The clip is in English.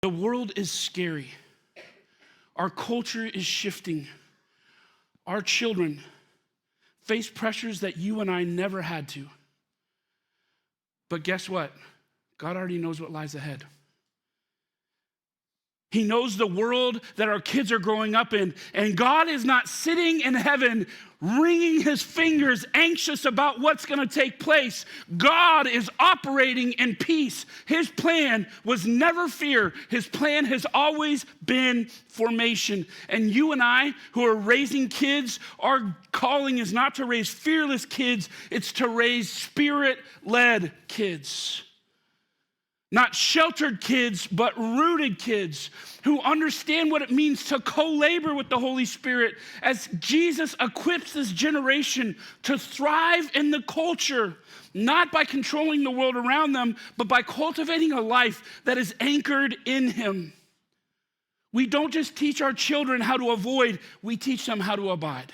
The world is scary. Our culture is shifting. Our children face pressures that you and I never had to. But guess what? God already knows what lies ahead. He knows the world that our kids are growing up in, and God is not sitting in heaven wringing his fingers, anxious about what's going to take place. God is operating in peace. His plan was never fear. His plan has always been formation. And you and I, who are raising kids, our calling is not to raise fearless kids, it's to raise spirit-led kids. Not sheltered kids, but rooted kids who understand what it means to co-labor with the Holy Spirit as Jesus equips this generation to thrive in the culture, not by controlling the world around them, but by cultivating a life that is anchored in him. We don't just teach our children how to avoid, we teach them how to abide.